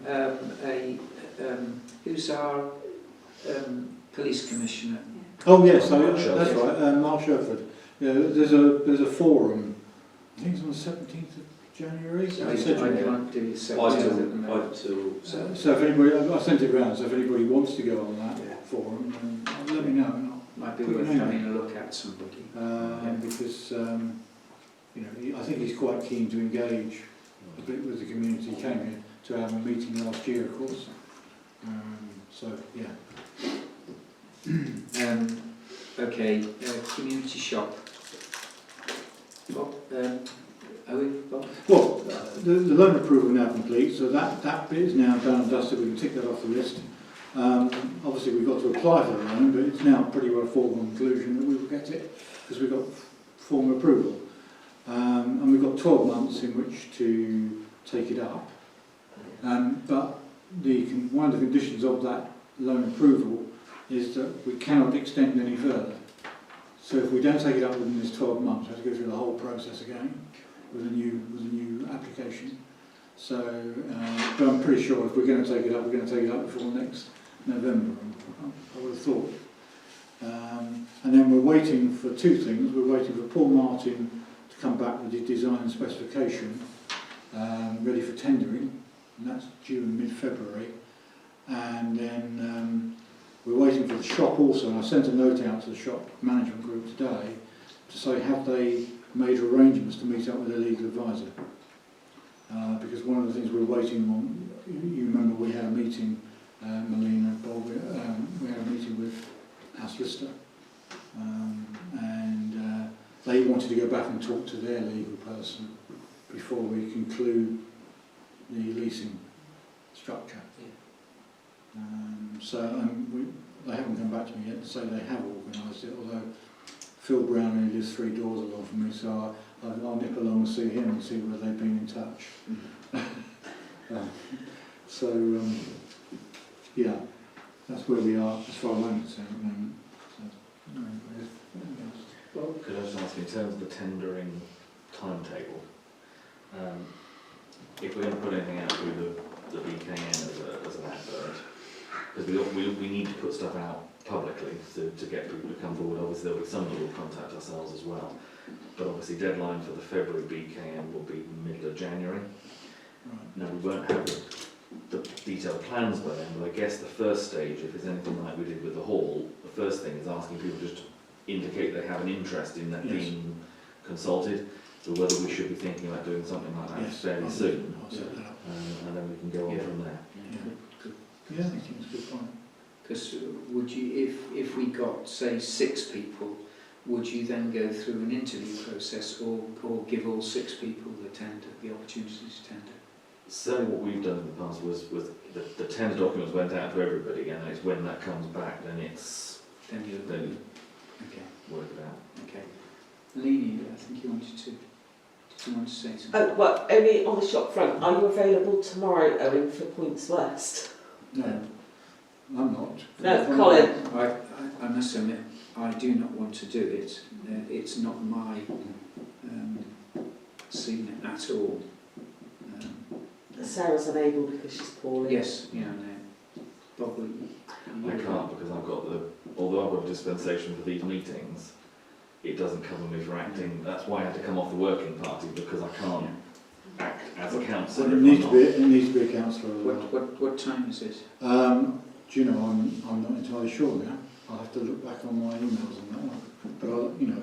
who's our police commissioner? Oh yes, Mark that's Shelford. right, Mark Shelford. Yeah, there's a forum, I think it's on the 17th of January. I can't do I so. So if anybody, I sent it round, so if anybody wants to go on that forum, then let me know. And Might be Put your worth name having a look at somebody. because I think he's quite keen to engage a bit with the community. He came here to have a meeting last year, of course. So yeah. Okay, community shop. Bob, are we, Bob? Well, the loan approval now complete, so that bit is now done and dusted. We can tick that off the list. Obviously, we've got to apply for the loan, but it's now pretty well a foregone conclusion that we will get it because we've got formal approval. And we've got 12 months in which to take it up. But one of the conditions of that loan approval is that we cannot extend any further. So if we don't take it up within this 12 months, we have to go through the whole process again with a new application. So, but I'm pretty sure if we're going to take it up, we're going to take it up before next November, I would have thought. And then we're waiting for two things. We're waiting for Paul Martin to come back with his design and specification ready for tendering, and that's due in mid-February. And then we're waiting for the shop also, and I sent a note out to the shop management group today to say have they made arrangements to meet up with their legal advisor. Because one of the things we're waiting on, you remember we had a meeting, Melina, Bob, we had a meeting with our solicitor, and they wanted to go back and talk to their legal person before we conclude the leasing structure. They haven't come back to me yet to say they have organised it, although Phil Brown, who lives 3 doors along from me, so I'll nip along and see him and see whether they've been in touch. Yeah, that's where we are as far as I'm concerned at the moment. Well, could I just ask you, in terms of the tendering timetable, if we're going to put anything out through the BKN as an advert, because we need to put stuff out publicly to get people to come forward. Obviously there'll be some that will contact ourselves as well, but obviously deadline for the February BKM will be middle of January. Right. Now, we won't have the detailed plans by then, but I guess the first stage, if it's anything like we did with the hall, the first thing is asking people just to indicate they have an interest in that Yes. being consulted, so whether we should be thinking about doing something like that Yes, fairly soon, I'll set that up. and then we can go on Yeah. from there. Yeah, I think it's a good point. Because would you, if we got, say, 6 people, would you then go through an interview process or give all 6 people the opportunity to tender? Certainly what we've done in the past was the tender documents went out to everybody, and it's when that comes back, then it's, Then you then okay, work it out. okay. Leni, I think you wanted to. Did you want to say something? Oh, well, only on the shop front. Are you available tomorrow, Owen, for Points West? No, I'm not. No, Colin. I must admit, I do not want to do it. It's not my scene at all. Sarah's unable because she's poorly. Yes, yeah, no. Bob, I can't because I've got although I've got a dispensation for these meetings, it doesn't cover me for acting. That's why I had to come off the working party, because I can't act as a councillor. So it needs to be a councillor as well. What time is it? Do you know, I'm not entirely sure now. I'll have to look back on my emails on that one. But I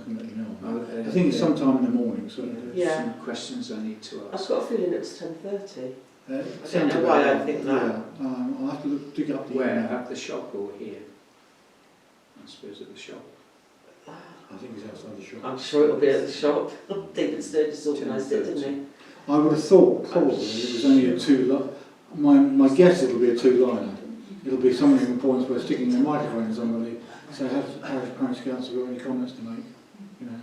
can let you know on that. I think it's sometime in the morning, so Yeah. Some questions I need to I've ask. got a feeling it was 10:30. I don't know why I think that. Yeah, I'll have to dig up the Where? email. At the shop or here? I suppose at the shop. I think it's outside the shop. I'm sure it'll be at the shop. David Sturgis organised it, didn't he? I would have thought probably it was only a my guess it'll be a 2-liner. It'll be somebody in the points where sticking a microphone in somebody, so has Parish Council got any comments to make? You know,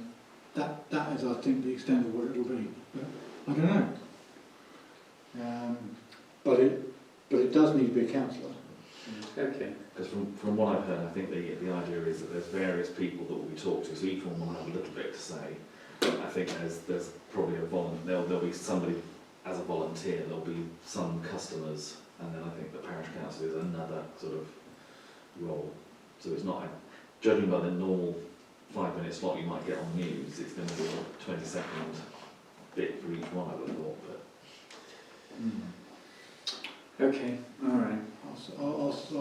that is, I think, the extent of what it'll be. But I don't know. But it does need to be a councillor. Okay. Because from what I've heard, I think the idea is that there's various people that will be talked to, so each one will have a little bit to say. I think there's probably there'll be somebody as a volunteer, there'll be some customers, and then I think the parish council is another sort of role. So it's not, judging by the normal 5-minute slot you might get on news, it's going to be a 20-second bit for each one, I would have thought. But Okay, all right. I'll have a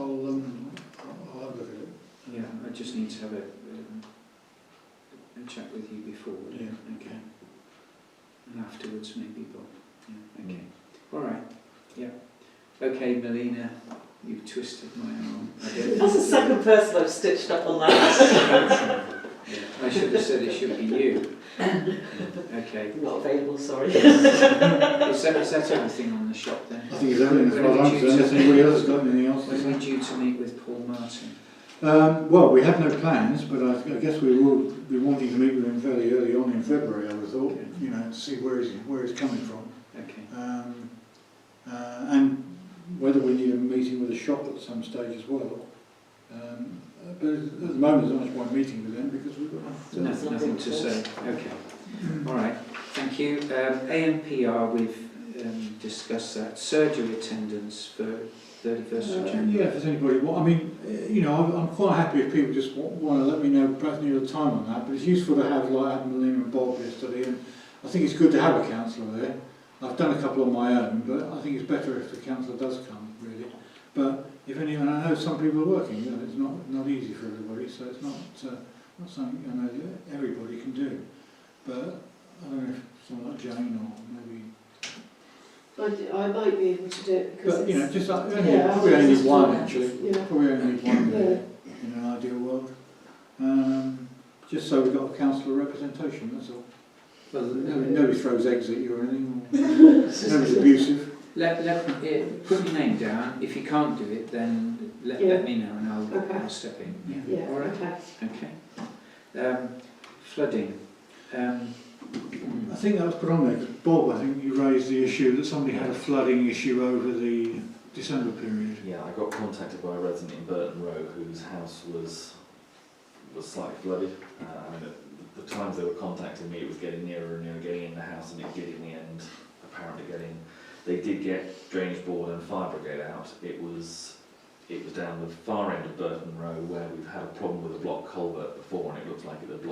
look at it. Yeah, I just need to have a chat with you before. Yeah. Okay. And afterwards, maybe, Bob. Yeah. Okay. All right. Yeah. Okay, Melina, you've twisted my arm. That's the second person I've stitched up on that. I should have said it should be you. Okay. Not available, sorry. Is that everything on the shop then? I think it's everything as far as I'm concerned, unless anybody else has got anything else to When are we say. due to meet with Paul Martin? Well, we have no plans, but I guess we will be wanting to meet with him fairly early on in February, I would have thought, you know, to see where he's coming from. Okay. And whether we need a meeting with a shop at some stage as well. But at the moment, there's not much point meeting with them because we've got Nothing to say. Okay. All right. Thank you. ANPR, we've discussed that. Surgery attendance for 31st of January. yeah, if there's anybody, I mean, you know, I'm quite happy if people just want to let me know perhaps near the time on that, but it's useful to have, like I had Melina and Bob yesterday, and I think it's good to have a counsellor there. I've done a couple on my own, but I think it's better if the counsellor does come, really. But if anyone, I know some people are working, you know, it's not easy for everybody, so it's not something I know that everybody can do. But I don't know if someone like Jane or maybe. I might be able to do it because But you know, just like, yeah, probably only just one one. actually. Yeah. Probably only one Yeah. in an ideal world. Just so we've got a councillor representation, that's all. Well, Nobody throws eggs at you or anything. Nobody's abusive. put your name down. If you can't do it, then let me know and I'll step in. Yeah. All right. Okay. Flooding. I think that was put on there because Bob, I think you raised the issue that somebody had a flooding issue over the December period. yeah, I got contacted by a resident in Burton Row whose house was slightly flooded. I mean, the times they were contacting me, it was getting nearer and nearer, getting in the house, and it did in the end apparently get in. They did get drainage board and fire brigade out. It was it was down the far end of Burton Row where we've had a problem with a block culvert before and it looks like it had blocked